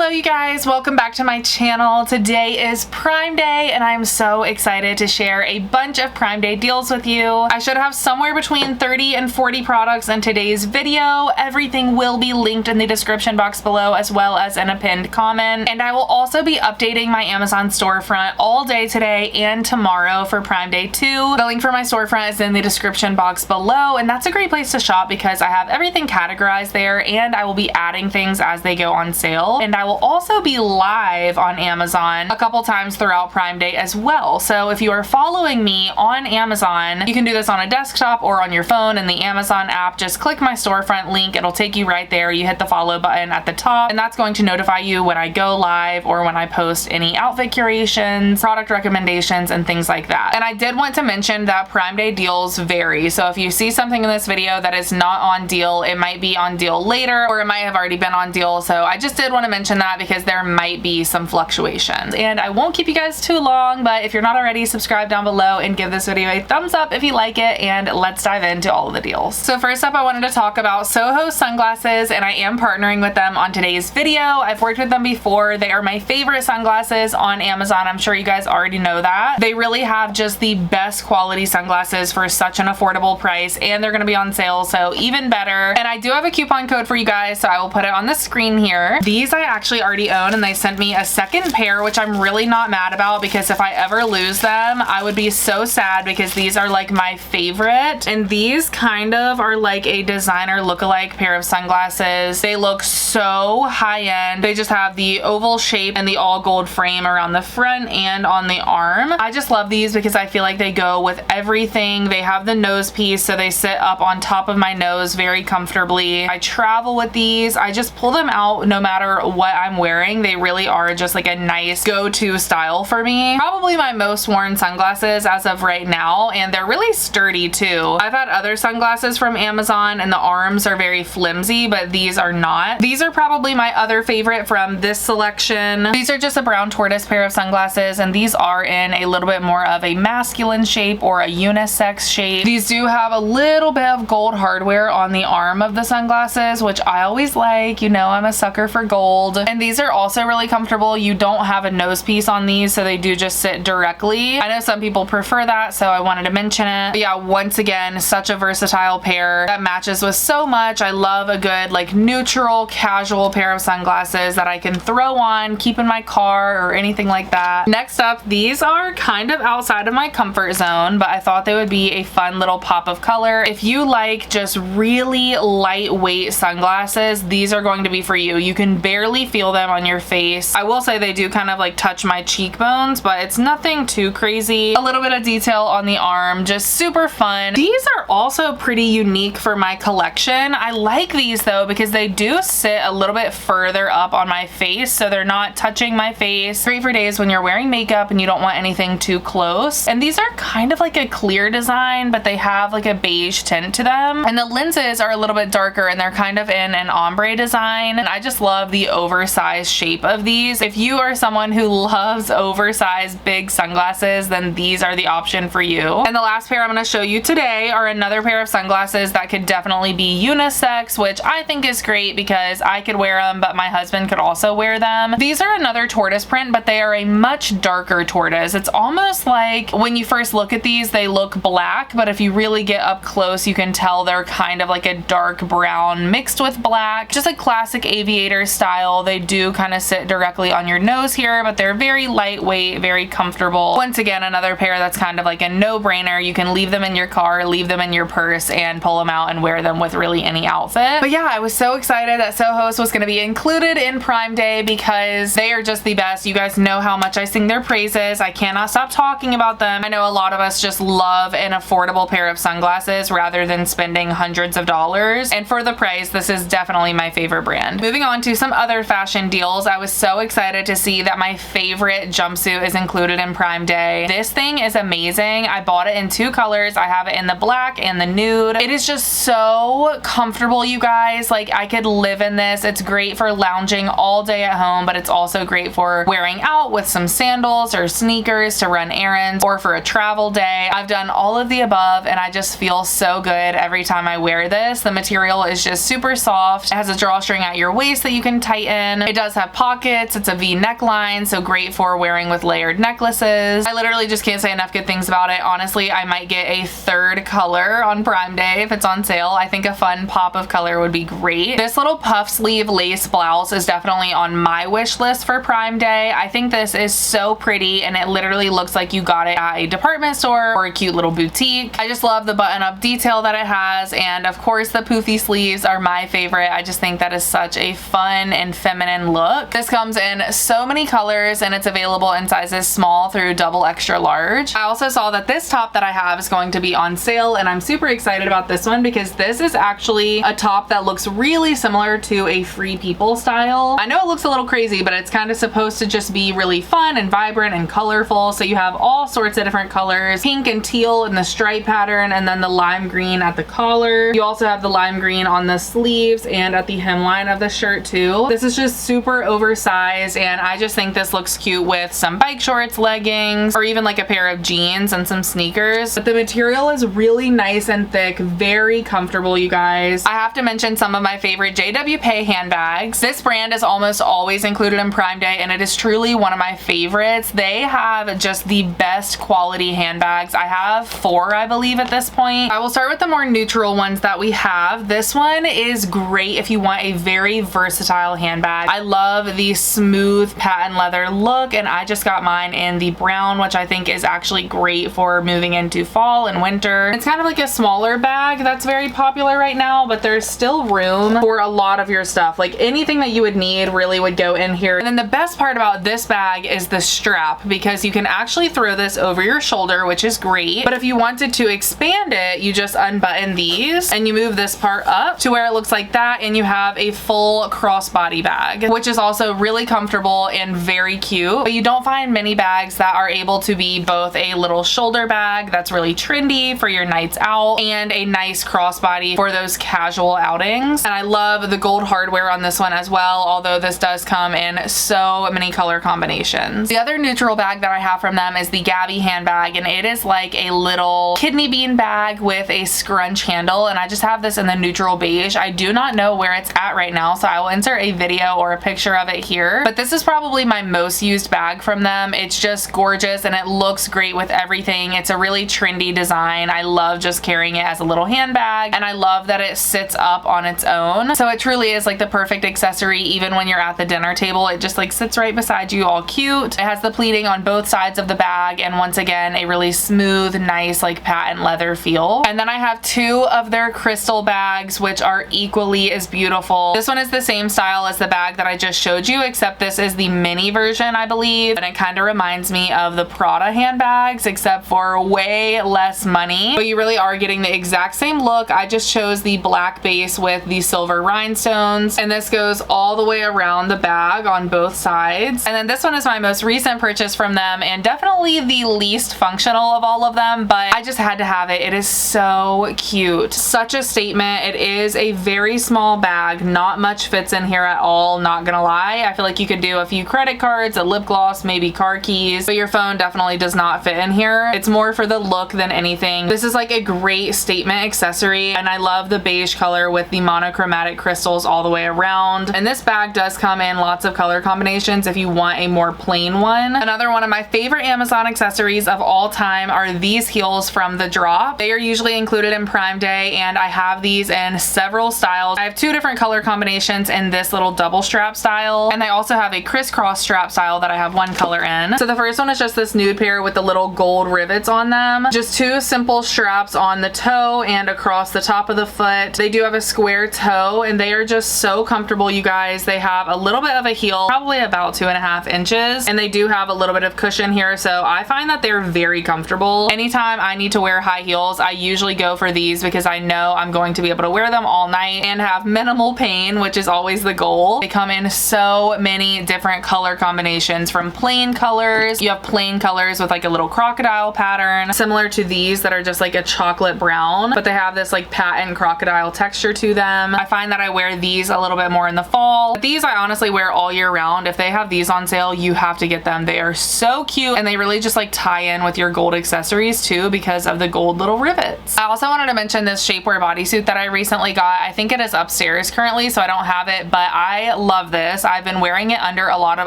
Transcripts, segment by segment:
Hello you guys, welcome back to my channel. Today is Prime Day and I'm so excited to share a bunch of Prime Day deals with you. I should have somewhere between 30 and 40 products in today's video. Everything will be linked in the description box below as well as in a pinned comment. And I will also be updating my Amazon storefront all day today and tomorrow for Prime Day 2. The link for my storefront is in the description box below, and that's a great place to shop because I have everything categorized there and I will be adding things as they go on sale. And I will also be live on Amazon a couple times throughout Prime Day as well. So if you are following me on Amazon, you can do this on a desktop or on your phone in the Amazon app. Just click my storefront link. It'll take you right there. You hit the follow button at the top, and that's going to notify you when I go live or when I post any outfit curations, product recommendations, and things like that. And I did want to mention that Prime Day deals vary. So if you see something in this video that is not on deal, it might be on deal later, or it might have already been on deal. So I just did want to mention that because there might be some fluctuations. And I won't keep you guys too long, but if you're not already, subscribe down below and give this video a thumbs up if you like it, and let's dive into all of the deals. So first up, I wanted to talk about Soho sunglasses, and I am partnering with them on today's video. I've worked with them before. They are my favorite sunglasses on Amazon. I'm sure you guys already know that. They really have just the best quality sunglasses for such an affordable price, and they're going to be on sale, so even better. And I do have a coupon code for you guys, so I will put it on the screen here. These I actually already own, and they sent me a second pair, which I'm really not mad about because if I ever lose them, I would be so sad because these are like my favorite. And these kind of are like a designer look-alike pair of sunglasses. They look so high-end. They just have the oval shape and the all gold frame around the front and on the arm. I just love these because I feel like they go with everything. They have the nose piece, so they sit up on top of my nose very comfortably. I travel with these. I just pull them out no matter what I'm wearing. They really are just like a nice go-to style for me. Probably my most worn sunglasses as of right now, and they're really sturdy too. I've had other sunglasses from Amazon and the arms are very flimsy, but these are not. These are probably my other favorite from this selection. These are just a brown tortoise pair of sunglasses, and these are in a little bit more of a masculine shape or a unisex shape. These do have a little bit of gold hardware on the arm of the sunglasses, which I always like. You know, I'm a sucker for gold. And these are also really comfortable. You don't have a nose piece on these, so they do just sit directly. I know some people prefer that, so I wanted to mention it. But yeah, once again, such a versatile pair that matches with so much. I love a good like neutral, casual pair of sunglasses that I can throw on, keep in my car or anything like that. Next up, these are kind of outside of my comfort zone, but I thought they would be a fun little pop of color. If you like just really lightweight sunglasses, these are going to be for you. You can barely feel them on your face. I will say they do kind of like touch my cheekbones, but it's nothing too crazy. A little bit of detail on the arm, just super fun. These are also pretty unique for my collection. I like these though because they do sit a little bit further up on my face, so they're not touching my face. Great for days when you're wearing makeup and you don't want anything too close. And these are kind of like a clear design, but they have like a beige tint to them. And the lenses are a little bit darker and they're kind of in an ombre design. And I just love the oversized shape of these. If you are someone who loves oversized big sunglasses, then these are the option for you. And the last pair I'm going to show you today are another pair of sunglasses that could definitely be unisex, which I think is great because I could wear them, but my husband could also wear them. These are another tortoise print, but they are a much darker tortoise. It's almost like when you first look at these, they look black, but if you really get up close, you can tell they're kind of like a dark brown mixed with black. Just a classic aviator style. They do kind of sit directly on your nose here, but they're very lightweight, very comfortable. Once again, another pair that's kind of like a no-brainer. You can leave them in your car, leave them in your purse, and pull them out and wear them with really any outfit. But yeah, I was so excited that Soho's was going to be included in Prime Day because they are just the best. You guys know how much I sing their praises. I cannot stop talking about them. I know a lot of us just love an affordable pair of sunglasses rather than spending hundreds of dollars. And for the price, this is definitely my favorite brand. Moving on to some other fashion deals, I was so excited to see that my favorite jumpsuit is included in Prime Day. This thing is amazing. I bought it in two colors. I have it in the black and the nude. It is just so comfortable, you guys. Like, I could live in this. It's great for lounging all day at home, but it's also great for wearing out with some sandals or sneakers to run errands or for a travel day. I've done all of the above and I just feel so good every time I wear this. The material is just super soft. It has a drawstring at your waist that you can tighten. pattern. It does have pockets. It's a V neckline, so great for wearing with layered necklaces. I literally just can't say enough good things about it. Honestly, I might get a third color on Prime Day if it's on sale. I think a fun pop of color would be great. This little puff sleeve lace blouse is definitely on my wish list for Prime Day. I think this is so pretty, and it literally looks like you got it at a department store or a cute little boutique. I just love the button-up detail that it has, and of course the poofy sleeves are my favorite. I just think that is such a fun and feminine look. This comes in so many colors, and it's available in sizes small through double extra large. I also saw that this top that I have is going to be on sale, and I'm super excited about this one because this is actually a top that looks really similar to a Free People style. I know it looks a little crazy, but it's kind of supposed to just be really fun and vibrant and colorful. So you have all sorts of different colors, pink and teal in the stripe pattern, and then the lime green at the collar. You also have the lime green on the sleeves and at the hemline of the shirt too. This is just super oversized, and I just think this looks cute with some bike shorts, leggings, or even like a pair of jeans and some sneakers. But the material is really nice and thick, very comfortable, you guys. I have to mention some of my favorite JW Pay handbags. This brand is almost always included in Prime Day, and it is truly one of my favorites. They have just the best quality handbags. I have 4, I believe, at this point. I will start with the more neutral ones that we have. This one is great if you want a very versatile handbag. I love the smooth patent leather look, and I just got mine in the brown, which I think is actually great for moving into fall and winter. It's kind of like a smaller bag that's very popular right now, but there's still room for a lot of your stuff. Like anything that you would need really would go in here. And then the best part about this bag is the strap, because you can actually throw this over your shoulder, which is great. But if you wanted to expand it, you just unbutton these and you move this part up to where it looks like that, and you have a full crossbody bag, which is also really comfortable and very cute. But you don't find many bags that are able to be both a little shoulder bag that's really trendy for your nights out and a nice crossbody for those casual outings. And I love the gold hardware on this one as well, although this does come in so many color combinations. The other neutral bag that I have from them is the Gabby handbag, and it is like a little kidney bean bag with a scrunch handle, and I just have this in the neutral beige. I do not know where it's at right now, so I will insert a video or a picture of it here, but this is probably my most used bag from them. It's just gorgeous, and it looks great with everything. It's a really trendy design. I love just carrying it as a little handbag, and I love that it sits up on its own, so it truly is like the perfect accessory. Even when you're at the dinner table, it just like sits right beside you, all cute. It has the pleating on both sides of the bag, and once again, a really smooth, nice like patent leather feel. And then I have 2 of their crystal bags, which are equally as beautiful. This one is the same style as the bag that I just showed you, except this is the mini version, I believe, and it kind of reminds me of the Prada handbags, except for way less money. But you really are getting the exact same look. I just chose the black base with the silver rhinestones, and this goes all the way around the bag on both sides. And then this one is my most recent purchase from them, and definitely the least functional of all of them, but I just had to have it. It is so cute. Such a statement. It is a very small bag. Not much fits in here at all, not gonna lie. I feel like you could do a few credit cards, a lip gloss, maybe car keys, but your phone definitely does not fit in here. It's more for the look than anything. This is like a great statement accessory, and I love the beige color with the monochromatic crystals all the way around. And this bag does come in lots of color combinations if you want a more plain one. Another one of my favorite Amazon accessories of all time are these heels from The Drop. They are usually included in Prime Day, and I have these in several styles. I have 2 different color combinations in this little double strap style, and I also have a crisscross strap style that I have 1 color in. So the first one is just this nude pair with the little gold rivets on them. Just 2 simple straps on the toe and across the top of the foot. They do have a square toe, and they are just so comfortable, you guys. They have a little bit of a heel, probably about 2.5 inches, and they do have a little bit of cushion here, so I find that they're very comfortable. Anytime I need to wear high heels, I usually go for these because I know I'm going to be able to wear them all night and have minimal pain, which is always the goal. They come in so many different color combinations, from plain colors. You have plain colors with like a little crocodile pattern, similar to these that are just like a chocolate brown, but they have this like patent crocodile texture to them. I find that I wear these a little bit more in the fall, but these I honestly wear all year round. If they have these on sale, you have to get them. They are so cute, and they really just like tie in with your gold accessories too because of the gold little rivets. I also wanted to mention this shapewear bodysuit that I recently got. I think it is upstairs currently, so I don't have it, but I love this. I've been wearing it under a lot of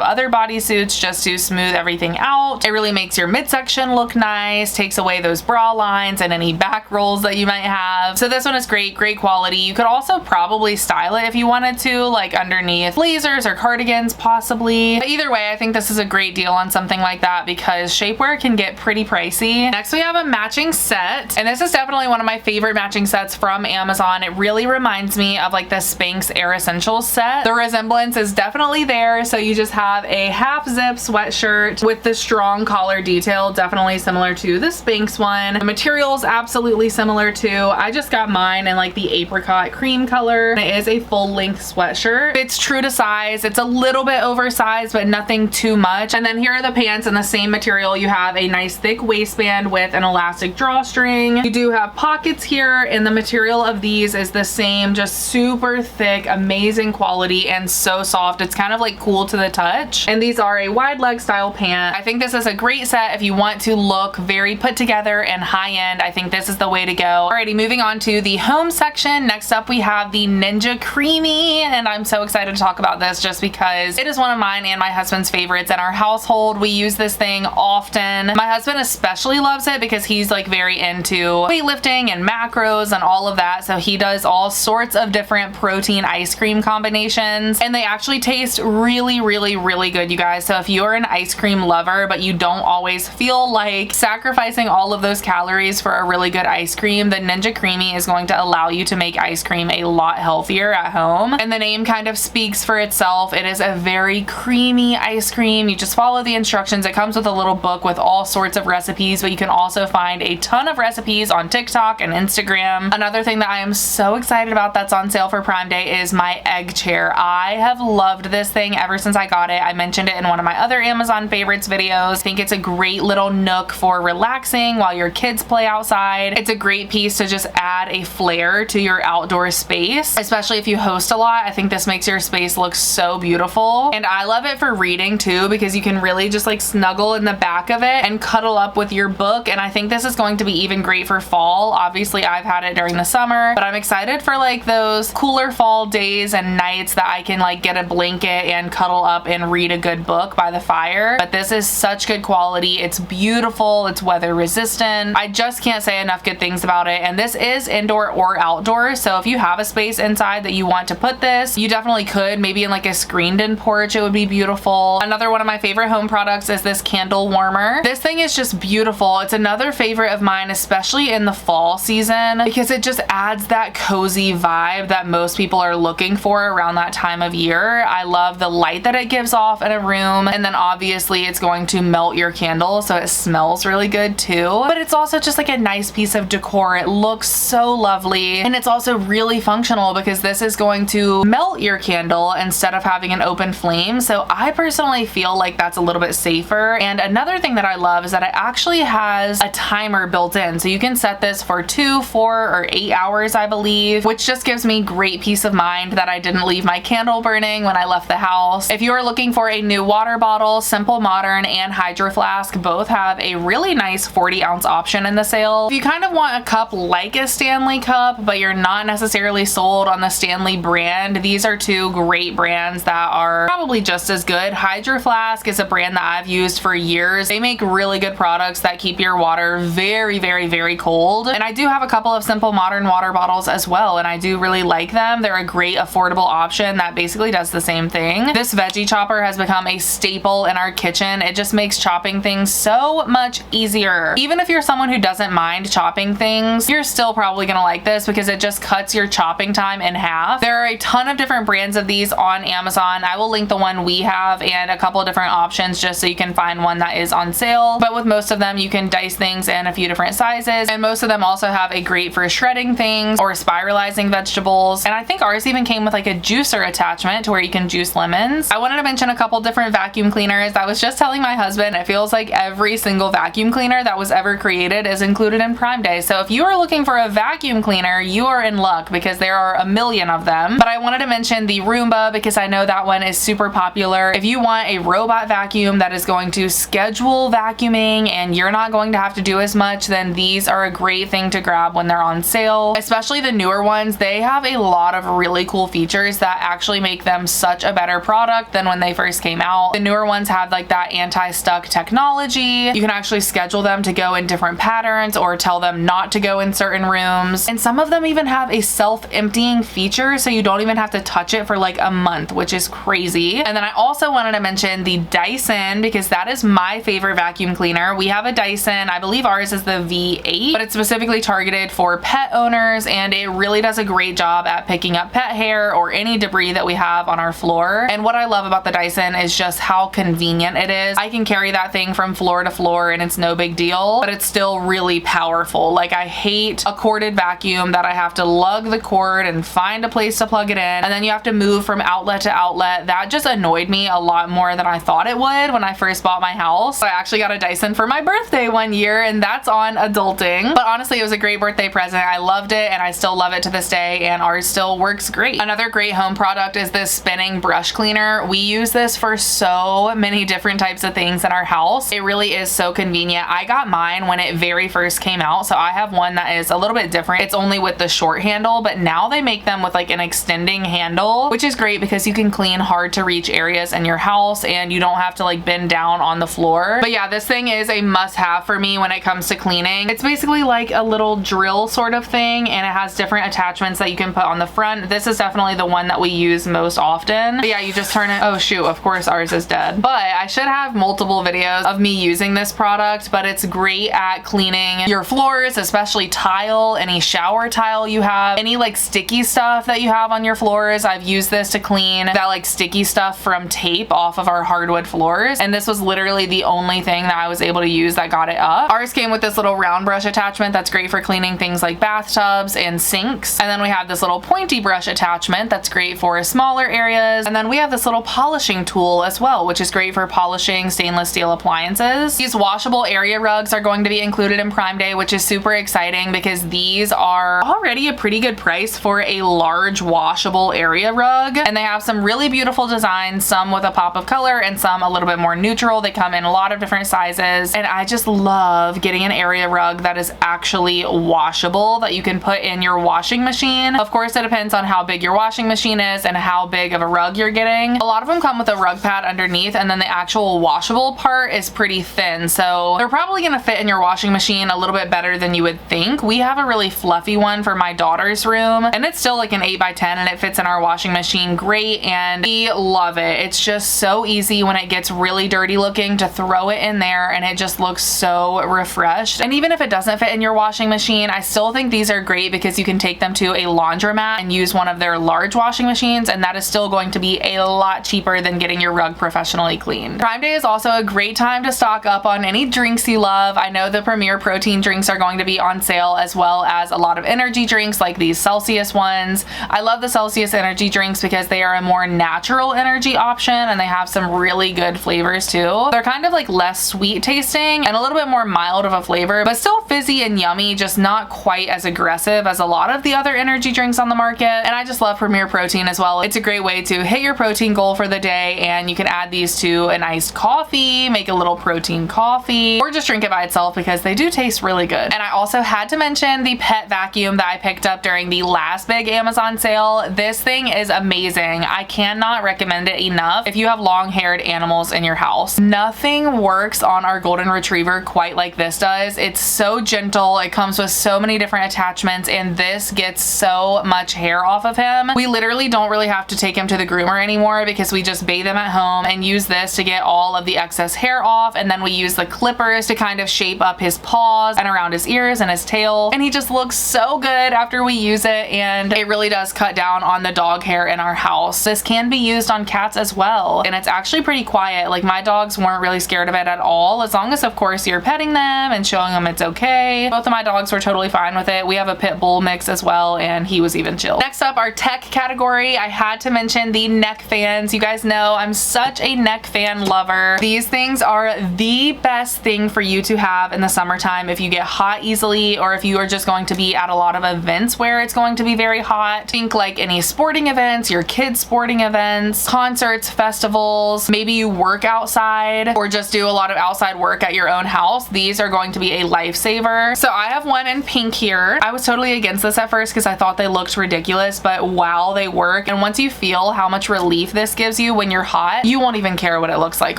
other bodysuits just to smooth everything out. It really makes your midsection look nice, takes away those bra lines and any back rolls that you might have. So this one is great quality. You could also probably style it if you wanted to, like underneath blazers or cardigans possibly. But either way, I think this is a great deal on something like that because shapewear can get pretty pricey. Next we have a matching set, and this is definitely one of my favorite matching sets from Amazon. It really reminds me of like the Spanx Air Essentials set. The resemblance is definitely there. So you just have a half zip sweatshirt with the strong collar detail, definitely similar to the Spanx one. The material is absolutely similar too. I just got mine in like the apricot cream color. It is a full length sweatshirt. It's true to size. It's a little bit oversized, but nothing too much. And then here are the pants in the same material. You have a nice thick waistband with an elastic drawstring. You do have pockets here, and the material of these is the same, just super thick, amazing quality, and so soft. It's kind of like cool to the touch. And these are a wide leg style pant. I think this is a great set if you want to look very put together and high end. I think this is the way to go. Alrighty, moving on to the home section. Next up we have the Ninja Creamy, and I'm so excited to talk about this just because it is one of mine and my husband's favorites in our household. We use this thing often. My husband especially loves it because he's like very into weightlifting and macros and all of that, so he does all sorts of different protein ice cream combinations, and they actually taste really good, you guys. So if you're an ice cream lover but you don't always feel like sacrificing all of those calories for a really good ice cream, the Ninja Creamy is going to allow you to make ice cream a lot healthier at home. And the name kind of speaks for itself. It is a very creamy ice cream. You just follow the instructions. It comes with a little book with all sorts of recipes, but you can also find a ton of recipes on TikTok and Instagram. Another thing that I am so excited about that's on sale for Prime Day is my egg chair. I have loved this thing ever since I got it. I mentioned it in one of my other Amazon favorites videos. I think it's a great little nook for relaxing while your kids play outside. It's a great piece to just add a flair to your outdoor space, especially if you host a lot. I think this makes your space look so beautiful. And I love it for reading too, because you can really just like snuggle in the back of it and cuddle up with your book. And I think this is going to be even great for fall. Obviously I've had it during the summer, but I'm excited for like those cooler fall days and nights that I can like get a blanket and cuddle up and read a good book by the fire. But this is such good quality. It's beautiful. It's weather resistant. I just can't say enough good things about it. And this is indoor or outdoor. So if you have a space inside that you want to put this, you definitely could. Maybe in like a screened in porch, it would be beautiful. Another one of my favorite home products is this candle warmer. This thing is just beautiful. It's another favorite of mine, especially in the fall season, because it just adds that cozy vibe that most people are looking for around that time of year. I love the light that it gives off in a room, and then obviously it's going to melt your candle so it smells really good too. But it's also just like a nice piece of decor. It looks so lovely, and it's also really functional because this is going to melt your candle instead of having an open flame. So I personally feel like that's a little bit safer. And another thing that I love is that it actually has a timer built in, so you can set this for 2, 4, or 8 hours, I believe, which just gives me great peace of mind that I didn't leave my candle burning when I left the house. If you are looking for a new water bottle, Simple Modern and Hydro Flask both have a really nice 40-ounce option in the sale. If you kind of want a cup like a Stanley cup, but you're not necessarily sold on the Stanley brand, these are two great brands that are probably just as good. Hydro Flask is a brand that I've used for years. They make really good products that keep your water very cold. And I do have a couple of Simple Modern water bottles as well, and I do really like them. They're a great affordable option that basically does the same thing. This veggie chopper has become a staple in our kitchen. It just makes chopping things so much easier. Even if you're someone who doesn't mind chopping things, you're still probably gonna like this because it just cuts your chopping time in half. There are a ton of different brands of these on Amazon. I will link the one we have and a couple of different options just so you can find one that is on sale. But with most of them, you can dice things in a few different sizes, and most of them also have a grate for shredding things or spiralizing vegetables. And I think ours even came with like a juicer attachment to where you can juice lemons. I wanted to mention a couple different vacuum cleaners. I was just telling my husband, it feels like every single vacuum cleaner that was ever created is included in Prime Day. So if you are looking for a vacuum cleaner, you are in luck because there are a million of them. But I wanted to mention the Roomba because I know that one is super popular. If you want a robot vacuum that is going to schedule vacuuming and you're not going to have to do as much, then these are a great thing to grab when they're on sale. Especially the newer ones, they have a lot of really cool features that actually actually make them such a better product than when they first came out. The newer ones have like that anti-stuck technology. You can actually schedule them to go in different patterns or tell them not to go in certain rooms. And some of them even have a self-emptying feature, so you don't even have to touch it for like a month, which is crazy. And then I also wanted to mention the Dyson, because that is my favorite vacuum cleaner. We have a Dyson, I believe ours is the V8, but it's specifically targeted for pet owners, and it really does a great job at picking up pet hair or any debris that we have on our floor. And what I love about the Dyson is just how convenient it is. I can carry that thing from floor to floor and it's no big deal, but it's still really powerful. Like, I hate a corded vacuum that I have to lug the cord and find a place to plug it in, and then you have to move from outlet to outlet. That just annoyed me a lot more than I thought it would when I first bought my house. I actually got a Dyson for my birthday one year, and that's on adulting. But honestly, it was a great birthday present. I loved it, and I still love it to this day, and ours still works great. Another great home product is this spinning brush cleaner. We use this for so many different types of things in our house. It really is so convenient. I got mine when it very first came out, so I have one that is a little bit different. It's only with the short handle, but now they make them with like an extending handle, which is great because you can clean hard to reach areas in your house and you don't have to like bend down on the floor. But yeah, this thing is a must-have for me when it comes to cleaning. It's basically like a little drill sort of thing, and it has different attachments that you can put on the front. This is definitely the one that we use most often. But yeah, you just turn it. Oh shoot, of course ours is dead. But I should have multiple videos of me using this product, but it's great at cleaning your floors, especially tile, any shower tile you have, any like sticky stuff that you have on your floors. I've used this to clean that like sticky stuff from tape off of our hardwood floors, and this was literally the only thing that I was able to use that got it up. Ours came with this little round brush attachment that's great for cleaning things like bathtubs and sinks, and then we have this little pointy brush attachment that's great for smaller areas, and then we have this little polishing tool as well, which is great for polishing stainless steel appliances. These washable area rugs are going to be included in Prime Day, which is super exciting because these are already a pretty good price for a large washable area rug, and they have some really beautiful designs, some with a pop of color and some a little bit more neutral. They come in a lot of different sizes, and I just love getting an area rug that is actually washable that you can put in your washing machine. Of course, it depends on how big your washing machine is and how big of a rug you're getting. A lot of them come with a rug pad underneath, and then the actual washable part is pretty thin, so they're probably gonna fit in your washing machine a little bit better than you would think. We have a really fluffy one for my daughter's room, and it's still like an 8x10, and it fits in our washing machine great, and we love it. It's just so easy when it gets really dirty looking to throw it in there, and it just looks so refreshed. And even if it doesn't fit in your washing machine, I still think these are great because you can take them to a laundromat and use one of their large washing machines, and that is still going to be a lot cheaper than getting your rug professionally cleaned. Prime Day is also a great time to stock up on any drinks you love. I know the Premier protein drinks are going to be on sale, as well as a lot of energy drinks like these Celsius ones. I love the Celsius energy drinks because they are a more natural energy option, and they have some really good flavors too. They're kind of like less sweet tasting and a little bit more mild of a flavor, but still fizzy and yummy, just not quite as aggressive as a lot of the other energy drinks on the market. And I just love Premier protein as well. It's a great way to hit your protein goal for the day, and you can add these to an iced coffee, make a little protein coffee, or just drink it by itself because they do taste really good. And I also had to mention the pet vacuum that I picked up during the last big Amazon sale. This thing is amazing. I cannot recommend it enough if you have long-haired animals in your house. Nothing works on our golden retriever quite like this does. It's so gentle. It comes with so many different attachments, and this gets so much hair off of him. We literally don't really have to take him to the groomer anymore because we just bathe him at home and use this to get all of the excess hair off, and then we use the clippers to kind of shape up his paws and around his ears and his tail, and he just looks so good after we use it, and it really does cut down on the dog hair in our house. This can be used on cats as well, and it's actually pretty quiet. Like, my dogs weren't really scared of it at all, as long as of course you're petting them and showing them it's okay. Both of my dogs were totally fine with it. We have a pit bull mix as well, and he was even chill. Next up, our tech category. I had to mention the neck fans. You guys know I'm such a neck fan lover. These things are the best thing for you to have in the summertime if you get hot easily, or if you are just going to be at a lot of events where it's going to be very hot. Think like any sporting events, your kids' sporting events, concerts, festivals, maybe you work outside or just do a lot of outside work at your own house. These are going to be a lifesaver. So I have one in pink here. I was totally against this at first because I thought they looked ridiculous, but wow, they work. And once you feel how much relief this gives you when you're hot, you won't even care what it looks like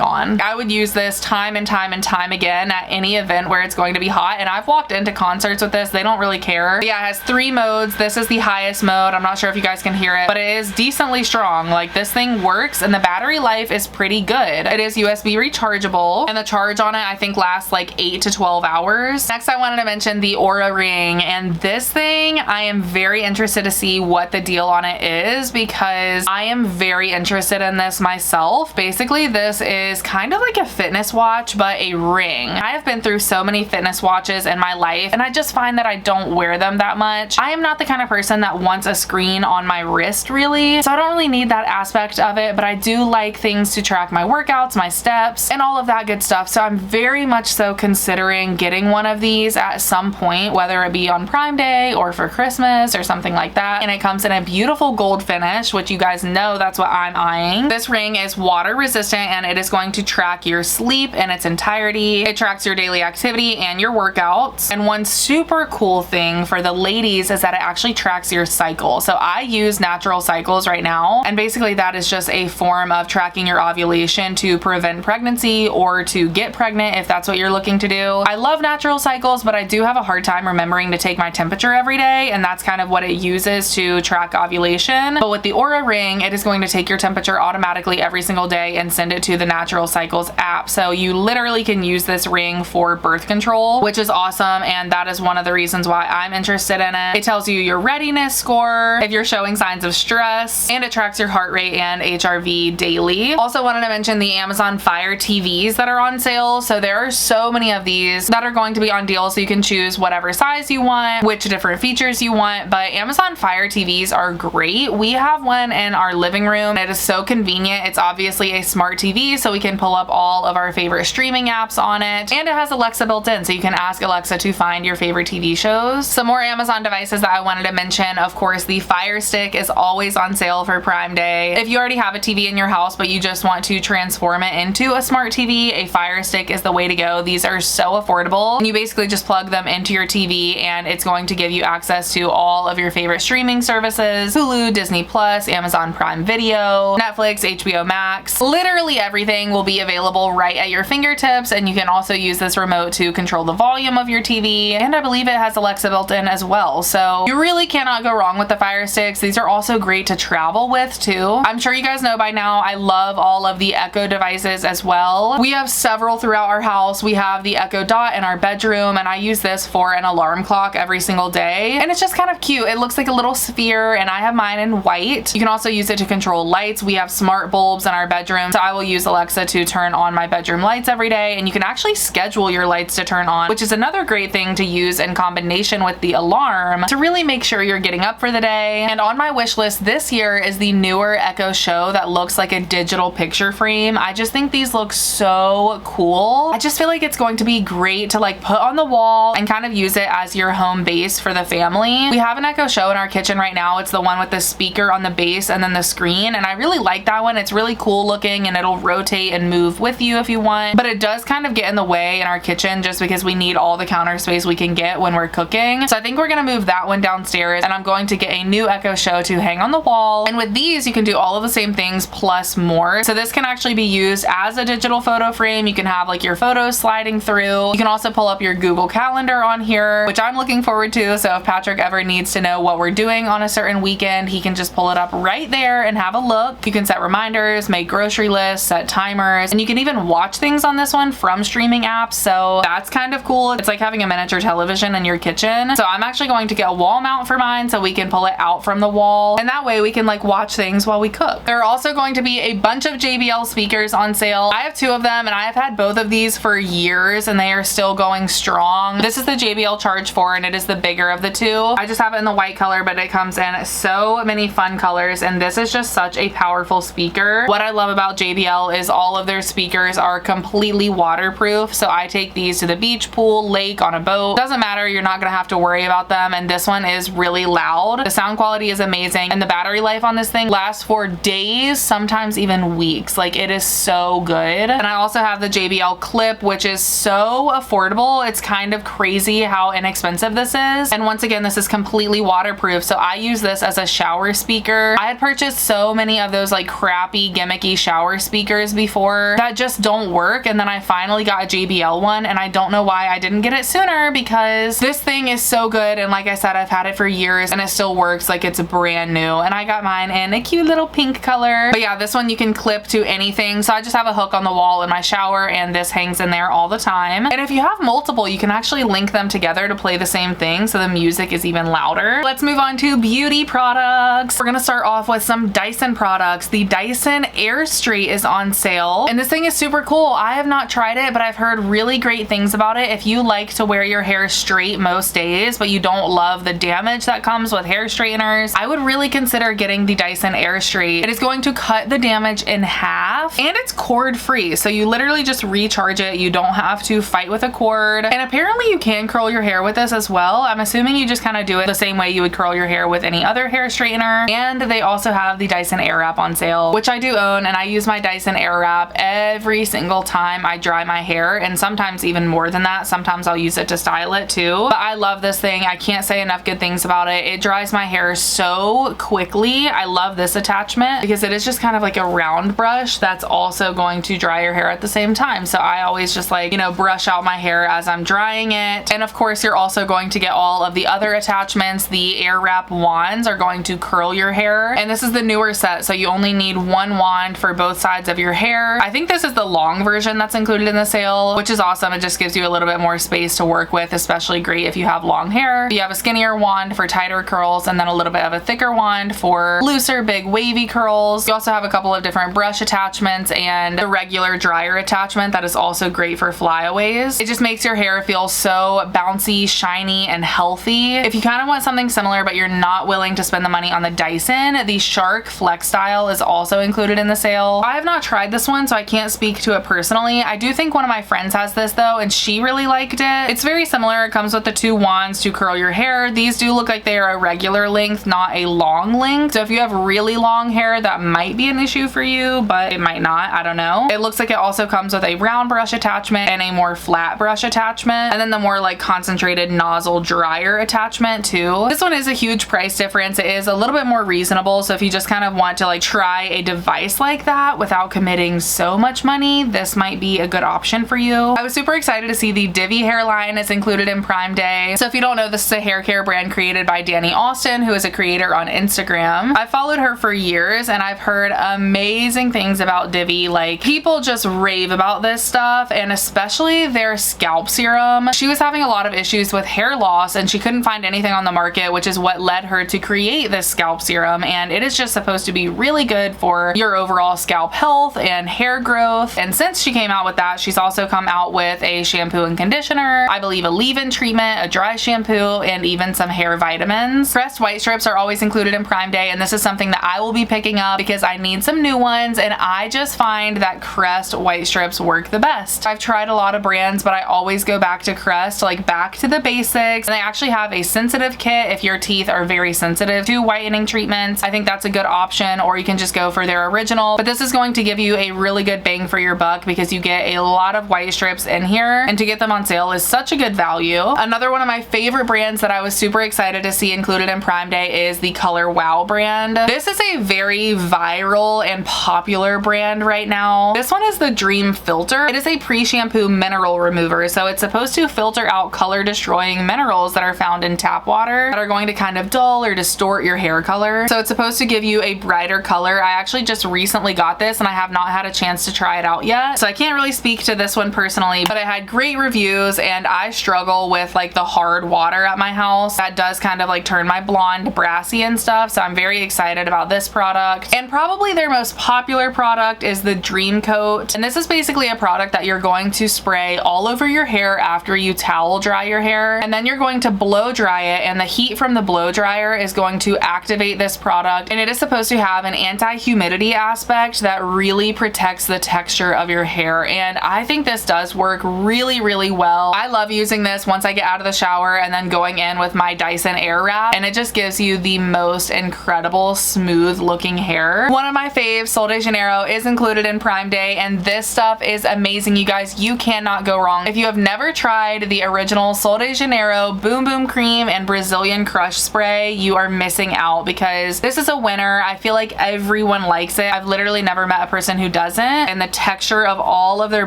on. I would use this time and time and time again at any event where it's going to be hot, and I've walked into concerts with this. They don't really care. But yeah, it has 3 modes. This is the highest mode. I'm not sure if you guys can hear it, but it is decently strong. Like, this thing works, and the battery life is pretty good. It is USB rechargeable, and the charge on it I think lasts like 8 to 12 hours. Next, I wanted to mention the Aura Ring, and this thing I am very interested to see what the deal on it is, because I am very interested in this myself. Basically, this is kind of like a fitness watch, but a ring. I have been through so many fitness watches in my life, and I just find that I don't wear them that much. I am not the kind of person that wants a screen on my wrist, really, so I don't really need that aspect of it, but I do like things to track my workouts, my steps, and all of that good stuff. So I'm very much so considering getting one of these at some point, whether it be on Prime Day or for Christmas or something like that. And it comes in a beautiful gold finish, which you guys know that's what I'm eyeing. This ring is water resistant, and it is going to track your sleep in its entirety. It tracks your daily activity and your workouts. And one super cool thing for the ladies is that it actually tracks your cycle. So I use Natural Cycles right now, and basically that is just a form of tracking your ovulation to prevent pregnancy or to get pregnant if that's what you're looking to do. I love Natural Cycles, but I do have a hard time remembering to take my temperature every day, and that's kind of what it uses to track ovulation. But with the Aura Ring, it is going to take your temperature automatically every single day and send it to the Natural Cycles app. So you literally can use this ring for birth control, which is awesome, and that is one of the reasons why I'm interested in it. It tells you your readiness score, if you're showing signs of stress, and it tracks your heart rate and HRV daily. Also wanted to mention the Amazon Fire TVs that are on sale. So there are so many of these that are going to be on deal, so you can choose whatever size you want, which different features you want, but Amazon Fire TVs are great. We have one in our living room. It is so convenient. It's obviously a smart TV, so we can pull up all of our favorite streaming apps on it, and it has Alexa built in, so you can ask Alexa to find your favorite TV shows. Some more Amazon devices that I wanted to mention, of course, the Fire Stick is always on sale for Prime Day. If you already have a TV in your house, but you just want to transform it into a smart TV, a Fire Stick is the way to go. These are so affordable, and you basically just plug them into your TV, and it's going to give you access to all of your favorite streaming services: Hulu, Disney Plus, Amazon Prime Video, Netflix, HBO Max. Literally everything will be available right at your fingertips, and you can also use this remote to control the volume of your TV, and I believe it has Alexa built in as well. So you really cannot go wrong with the Fire Sticks. These are also great to travel with too. I'm sure you guys know by now I love all of the Echo devices as well. We have several throughout our house. We have the Echo Dot in our bedroom, and I use this for an alarm clock every single day, and it's just kind of cute. It looks like a little sphere, and I have mine in white. You can also use it to control lights. We have smart bulbs in our bedroom, so I will use Alexa to turn on my bedroom lights every day, and you can actually schedule your lights to turn on, which is another great thing to use in combination with the alarm to really make sure you're getting up for the day. And on my wish list this year is the newer Echo Show that looks like a digital picture frame. I just think these look so cool. I just feel like it's going to be great to like put on the wall and kind of use it as your home base for the family. We have an Echo Show in our kitchen right now. It's the one with the speaker on the base and then the screen, and I really like that one. It's really cool looking, and it'll rotate and move with you if you want, but it does kind of get in the way in our kitchen just because we need all the counter space we can get when we're cooking. So I think we're gonna move that one downstairs, and I'm going to get a new Echo Show to hang on the wall. And with these, you can do all of the same things plus more. So this can actually be used as a digital photo frame. You can have like your photos sliding through. You can also pull up your Google Calendar on here, which I'm looking forward to. So if Patrick ever needs to know what we're doing on a certain weekend, he can just pull it up right there and have a look. You can set reminders, make grocery lists, set timers, and you can even watch things on this one from streaming apps. So that's kind of cool. It's like having a miniature television in your kitchen. So I'm actually going to get a wall mount for mine so we can pull it out from the wall, and that way we can like watch things while we cook. There are also going to be a bunch of JBL speakers on sale. I have 2 of them, and I have had both of these for years, and they are still going strong. This is the JBL Charge 4, and it is the bigger of the 2. I just have it in the white color, but it comes in so many fun colors, and this is just such a powerful speaker. What I love about JBL is all of their speakers are completely waterproof, so I take these to the beach, pool, lake, on a boat. Doesn't matter, you're not gonna have to worry about them, and this one is really loud. The sound quality is amazing, and the battery life on this thing lasts for days, sometimes even weeks. Like, it is so good. And I also have the JBL Clip, which is so affordable. It's kind of crazy how inexpensive this is. And once again, this is completely waterproof, so I use this as a shower speaker, speaker. I had purchased so many of those like crappy gimmicky shower speakers before that just don't work, and then I finally got a JBL one, and I don't know why I didn't get it sooner, because this thing is so good, and like I said, I've had it for years and it still works like it's brand new, and I got mine in a cute little pink color. But yeah, this one you can clip to anything, so I just have a hook on the wall in my shower and this hangs in there all the time. And if you have multiple, you can actually link them together to play the same thing, so the music is even louder. Let's move on to beauty products. We're gonna start off with some Dyson products. The Dyson Air Straight is on sale, and this thing is super cool. I have not tried it, but I've heard really great things about it. If you like to wear your hair straight most days, but you don't love the damage that comes with hair straighteners, I would really consider getting the Dyson Air Straight. It is going to cut the damage in half, and it's cord free, so you literally just recharge it. You don't have to fight with a cord, and apparently you can curl your hair with this as well. I'm assuming you just kind of do it the same way you would curl your hair with any other hair straightener. And they also have the Dyson Airwrap on sale, which I do own, and I use my Dyson Airwrap every single time I dry my hair, and sometimes even more than that. Sometimes I'll use it to style it too. But I love this thing. I can't say enough good things about it. It dries my hair so quickly. I love this attachment because it is just kind of like a round brush that's also going to dry your hair at the same time. So I always just like, you know, brush out my hair as I'm drying it. And of course, you're also going to get all of the other attachments. The Airwrap wands are going to curl your hair, and this is the newer set, so you only need one wand for both sides of your hair. I think this is the long version that's included in the sale, which is awesome. It just gives you a little bit more space to work with, especially great if you have long hair. You have a skinnier wand for tighter curls, and then a little bit of a thicker wand for looser, big wavy curls. You also have a couple of different brush attachments and the regular dryer attachment that is also great for flyaways. It just makes your hair feel so bouncy, shiny, and healthy. If you kind of want something similar but you're not willing to spend the money on the Dyson, the Shark Flex Style is also included in the sale. I have not tried this one, so I can't speak to it personally. I do think one of my friends has this though, and she really liked it. It's very similar. It comes with the two wands to curl your hair. These do look like they are a regular length, not a long length. So if you have really long hair, that might be an issue for you, but it might not. I don't know. It looks like it also comes with a round brush attachment and a more flat brush attachment, and then the more like concentrated nozzle dryer attachment too. This one is a huge price difference. It is a little bit more reasonable, so if you just kind of want to like try a device like that without committing so much money, this might be a good option for you. I was super excited to see the Divi hairline is included in Prime Day. So if you don't know, this is a hair care brand created by Danny Austin, who is a creator on Instagram. I've followed her for years, and I've heard amazing things about Divi. Like, people just rave about this stuff, and especially their scalp serum. She was having a lot of issues with hair loss, and she couldn't find anything on the market, which is what led her to create this scalp serum. And it is just supposed to be really good for your overall scalp health and hair growth. And since she came out with that, she's also come out with a shampoo and conditioner, I believe a leave-in treatment, a dry shampoo, and even some hair vitamins. Crest white strips are always included in Prime Day, and this is something that I will be picking up because I need some new ones, and I just find that Crest white strips work the best. I've tried a lot of brands, but I always go back to Crest, like back to the basics. And they actually have a sensitive kit if your teeth are very sensitive to whitening treatments. I think that's a good option, or you can just go for their original. But this is going to give you a really good bang for your buck because you get a lot of white strips in here, and to get them on sale is such a good value. Another one of my favorite brands that I was super excited to see included in Prime Day is the Color Wow brand. This is a very viral and popular brand right now. This one is the Dream Filter. It is a pre-shampoo mineral remover, so it's supposed to filter out color destroying minerals that are found in tap water that are going to kind of dull or distort your hair color. So it's supposed to give you a brighter color. I actually just recently got this, and I have not had a chance to try it out yet, so I can't really speak to this one personally, but it had great reviews, and I struggle with like the hard water at my house. That does kind of like turn my blonde brassy and stuff, so I'm very excited about this product. And probably their most popular product is the Dream Coat, and this is basically a product that you're going to spray all over your hair after you towel dry your hair, and then you're going to blow dry it, and the heat from the blow dryer is going to activate this product, and it is supposed to have an anti-humidity aspect that really protects the texture of your hair. And I think this does work really, really well. I love using this once I get out of the shower and then going in with my Dyson Airwrap, and it just gives you the most incredible smooth looking hair. One of my faves, Sol de Janeiro, is included in Prime Day, and this stuff is amazing, you guys. You cannot go wrong. If you have never tried the original Sol de Janeiro Boom Boom Cream and Brazilian Crush Spray, you are missing out because because this is a winner. I feel like everyone likes it. I've literally never met a person who doesn't, and the texture of all of their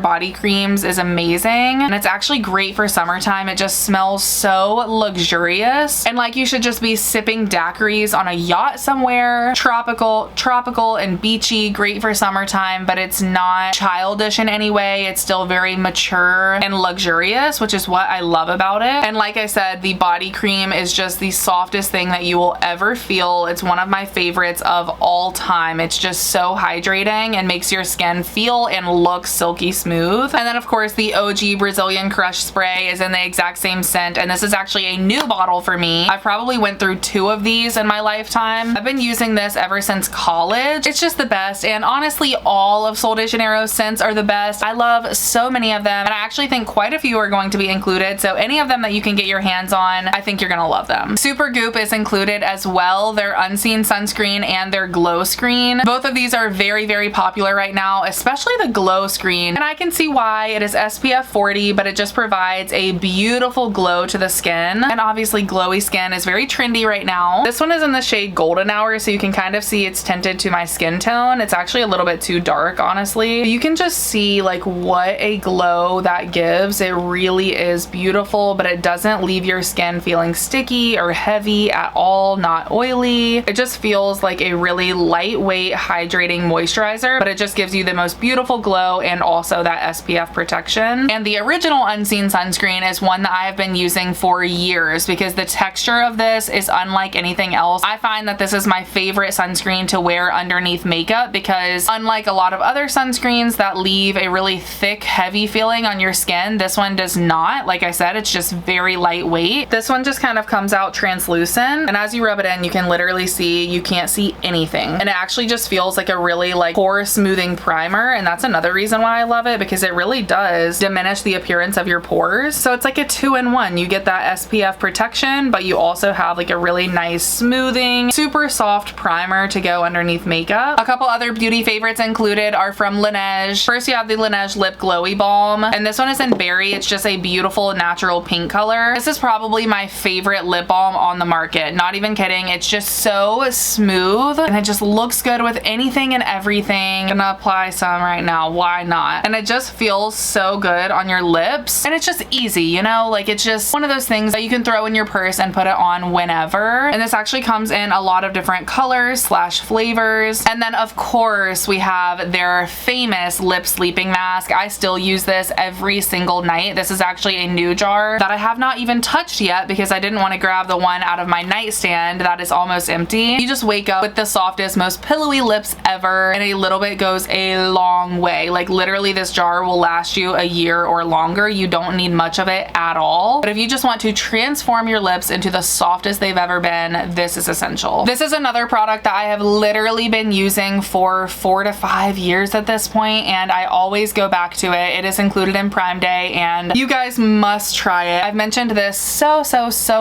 body creams is amazing, and it's actually great for summertime. It just smells so luxurious, and like you should just be sipping daiquiris on a yacht somewhere. Tropical and beachy, great for summertime, but it's not childish in any way. It's still very mature and luxurious, which is what I love about it. And like I said, the body cream is just the softest thing that you will ever feel. It's one of my favorites of all time. It's just so hydrating and makes your skin feel and look silky smooth. And then of course the OG Brazilian Crush Spray is in the exact same scent, and this is actually a new bottle for me. I probably went through 2 of these in my lifetime. I've been using this ever since college. It's just the best, and honestly all of Sol de Janeiro's scents are the best. I love so many of them, and I actually think quite a few are going to be included, so any of them that you can get your hands on, I think you're gonna love them. Super Goop is included as well, their Unseen Sunscreen and their Glow Screen. Both of these are very, very popular right now, especially the Glow Screen, and I can see why. It is SPF 40, but it just provides a beautiful glow to the skin, and obviously glowy skin is very trendy right now. This one is in the shade Golden Hour, so you can kind of see it's tinted to my skin tone. It's actually a little bit too dark, honestly. You can just see like what a glow that gives. It really is beautiful, but it doesn't leave your skin feeling sticky or heavy at all, not oily. It just feels like a really lightweight hydrating moisturizer, but it just gives you the most beautiful glow and also that SPF protection. And the original Unseen Sunscreen is one that I have been using for years because the texture of this is unlike anything else. I find that this is my favorite sunscreen to wear underneath makeup because unlike a lot of other sunscreens that leave a really thick, heavy feeling on your skin, this one does not. Like I said, it's just very lightweight. This one just kind of comes out translucent, and as you rub it in, you can literally see, you can't see anything. And it actually just feels like a really like pore smoothing primer, and that's another reason why I love it, because it really does diminish the appearance of your pores. So it's like a 2-in-1. You get that SPF protection, but you also have like a really nice smoothing, super soft primer to go underneath makeup. A couple other beauty favorites included are from Laneige. First you have the Laneige Lip Glowy Balm, and this one is in berry. It's just a beautiful natural pink color. This is probably my favorite lip balm on the market. Not even kidding. It's just so smooth and it just looks good with anything and everything. I'm gonna apply some right now. Why not? And it just feels so good on your lips, and it's just easy, you know, like it's just one of those things that you can throw in your purse and put it on whenever. And this actually comes in a lot of different colors / flavors. And then of course we have their famous lip sleeping mask. I still use this every single night. This is actually a new jar that I have not even touched yet because I didn't want to grab the one out of my nightstand that is almost empty. You just wake up with the softest, most pillowy lips ever, and a little bit goes a long way. Like literally this jar will last you a year or longer. You don't need much of it at all. But if you just want to transform your lips into the softest they've ever been, this is essential. This is another product that I have literally been using for 4 to 5 years at this point, and I always go back to it. It is included in Prime Day, and you guys must try it. I've mentioned this so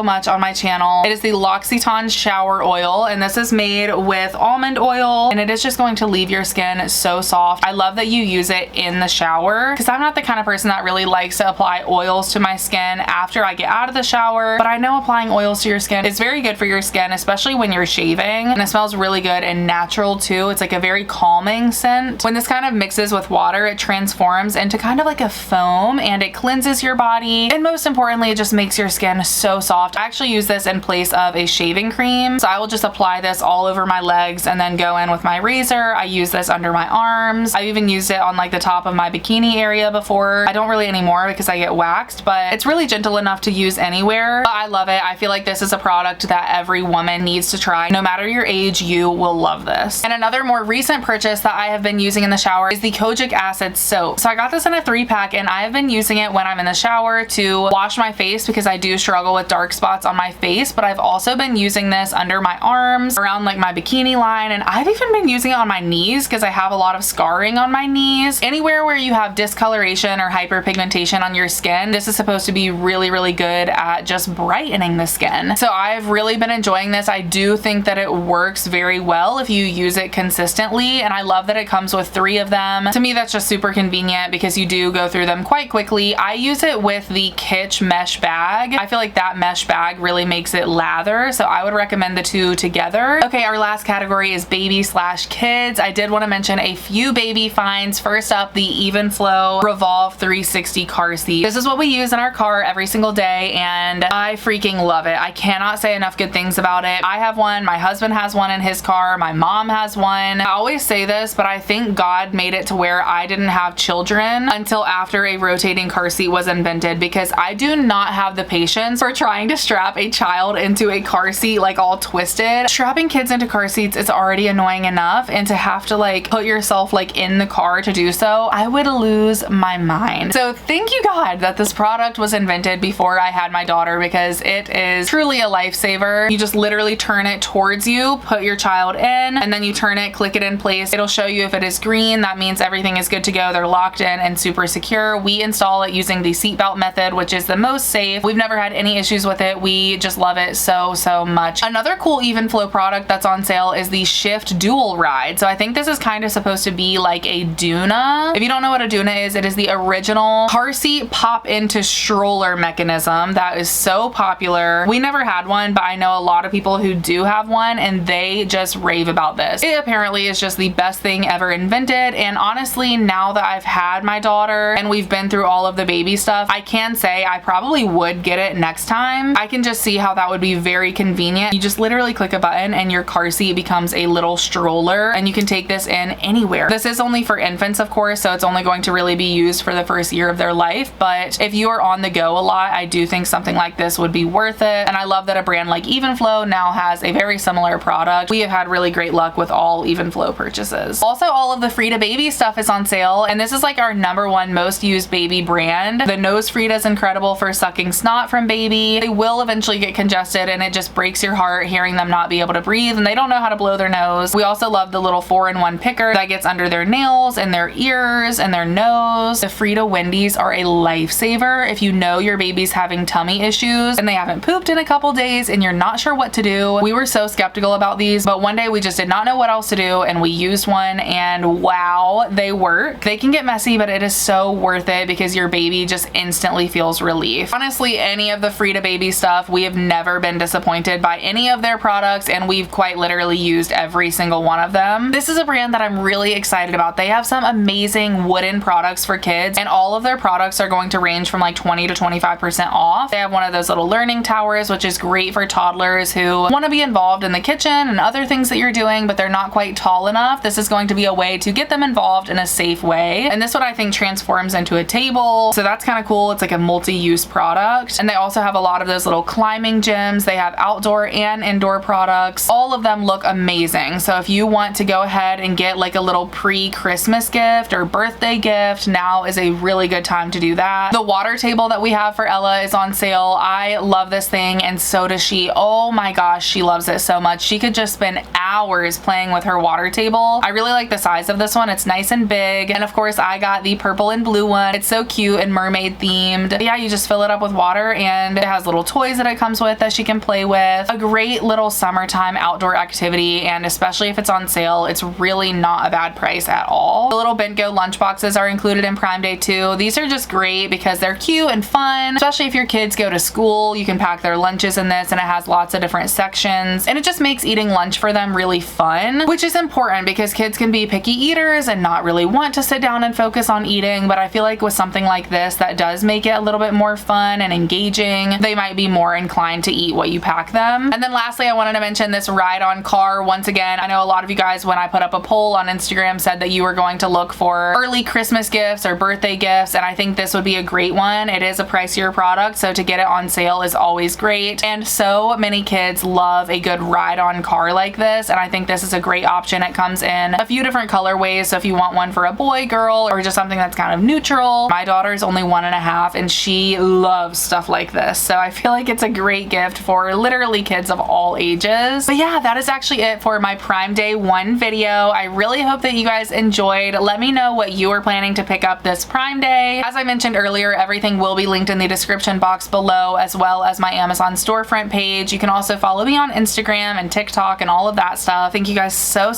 much on my channel. It is the L'Occitane Shower Oil, and this is made with almond oil, and it is just going to leave your skin so soft. I love that you use it in the shower because I'm not the kind of person that really likes to apply oils to my skin after I get out of the shower, but I know applying oils to your skin is very good for your skin, especially when you're shaving, and it smells really good and natural too. It's like a very calming scent. When this kind of mixes with water, it transforms into kind of like a foam, and it cleanses your body, and most importantly, it just makes your skin so soft. I actually use this in place of a shaving cream, so I will just apply this all over my legs and then go in with my razor. I use this under my arms. I've even used it on like the top of my bikini area before. I don't really anymore because I get waxed, but it's really gentle enough to use anywhere. But I love it. I feel like this is a product that every woman needs to try. No matter your age, you will love this. And another more recent purchase that I have been using in the shower is the kojic acid soap. So I got this in a 3-pack, and I have been using it when I'm in the shower to wash my face because I do struggle with dark spots on my face, but I've also been using this under my arms, around like my bikini line, and I've even been using it on my knees because I have a lot of scarring on my knees. Anywhere where you have discoloration or hyperpigmentation on your skin, this is supposed to be really good at just brightening the skin. So I've really been enjoying this. I do think that it works very well if you use it consistently, and I love that it comes with 3 of them. To me, that's just super convenient because you do go through them quite quickly. I use it with the Kitsch mesh bag. I feel like that mesh bag really makes it lather, so I would recommend the 2 together together. Okay, our last category is baby/kids. I did want to mention a few baby finds. First up, the Evenflo Revolve 360 car seat. This is what we use in our car every single day, and I freaking love it. I cannot say enough good things about it. I have one, my husband has one in his car, my mom has one. I always say this, but I think God made it to where I didn't have children until after a rotating car seat was invented, because I do not have the patience for trying to strap a child into a car seat like all twisted. Strapping kids into car seats is already annoying enough, and to have to like put yourself like in the car to do so, I would lose my mind. So thank you God that this product was invented before I had my daughter, because it is truly a lifesaver. You just literally turn it towards you, put your child in, and then you turn it, click it in place. It'll show you if it is green, that means everything is good to go. They're locked in and super secure. We install it using the seatbelt method, which is the most safe. We've never had any issues with it. We just love it so much. Another cool Evenflo product that's on sale is the Shift Dual Ride. So I think this is kind of supposed to be like a Doona. If you don't know what a Doona is, it is the original car seat pop into stroller mechanism that is so popular. We never had one, but I know a lot of people who do have one, and they just rave about this. It apparently is just the best thing ever invented, and honestly, now that I've had my daughter and we've been through all of the baby stuff, I can say I probably would get it next time. I can just see how that would be very convenient. You just literally click a button and your car seat becomes a little stroller, and you can take this in anywhere. This is only for infants, of course, so it's only going to really be used for the first year of their life, but if you are on the go a lot, I do think something like this would be worth it. And I love that a brand like Evenflo now has a very similar product. We have had really great luck with all Evenflo purchases. Also, all of the Frida baby stuff is on sale, and this is like our #1 most used baby brand. The nose Frida is incredible for sucking snot from baby. They will eventually get congested, and it just breaks your heart hearing them not be able to breathe, and they don't know how to blow their nose. We also love the little 4-in-1 picker that gets under their nails and their ears and their nose. The Frida Wendy's are a lifesaver if you know your baby's having tummy issues and they haven't pooped in a couple days and you're not sure what to do. We were so skeptical about these, but one day we just did not know what else to do, and we used one, and wow, they work. They can get messy, but it is so worth it because your baby just instantly feels relief. Honestly, any of the Frida baby stuff, we have never been disappointed by any of their products, and we've quite literally used every single one of them. This is a brand that I'm really excited about. They have some amazing wooden products for kids, and all of their products are going to range from like 20 to 25% off. They have one of those little learning towers, which is great for toddlers who want to be involved in the kitchen and other things that you're doing, but they're not quite tall enough. This is going to be a way to get them involved in a safe way. And this one I think transforms into a table. So that's kind of cool. It's like a multi-use product. And they also have a lot of those little climbing gyms. They have outdoor and indoor products. All of them look amazing. So if you want to go ahead and get like a little pre-Christmas gift or birthday gift, now is a really good time to do that. The water table that we have for Ella is on sale. I love this thing, and so does she. Oh my gosh, she loves it so much. She could just spend hours playing with her water table. I really like the size of this one. It's nice and big. And of course, I got the purple and blue one. It's so cute and mermaid themed. Yeah, you just fill it up with water, and it has little toys that it comes with that she can play with. A great little summertime outdoor activity, and especially if it's on sale, it's really not a bad price at all. The little Bentgo lunch boxes are included in Prime Day too. These are just great because they're cute and fun, especially if your kids go to school. You can pack their lunches in this, and it has lots of different sections, and it just makes eating lunch for them really fun, which is important because kids can be picky eaters and not really want to sit down and focus on eating. But I feel like with something like this that does make it a little bit more fun and engaging, they might be more inclined to eat what you pack them. And then lastly, I wanted to mention this ride-on car. Once again, I know a lot of you guys, when I put up a poll on Instagram, said that you were going to look for early Christmas gifts or birthday gifts, and I think this would be a great one. It is a pricier product, so to get it on sale is always great, and so many kids love a good ride-on car like this, and I think this is a great option. It comes in a few different colorways, so if you want one for a boy, girl, or just something that's kind of neutral. My daughter is only 1.5, and she loves stuff like this, so I feel like it's a great gift for literally kids of all ages. But yeah, that is actually it for my Prime Day 1 video. I really hope that you guys enjoyed. Let me know what you are planning to pick up this Prime Day. As I mentioned earlier, everything will be linked in the description box below, as well as my Amazon storefront page. You can also follow me on Instagram and TikTok and all of that stuff. Thank you guys so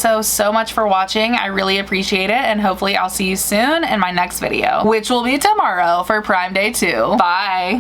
much for watching. I really appreciate it, and hopefully I'll see you soon in my next video, which will be tomorrow for Prime Day 2. Bye!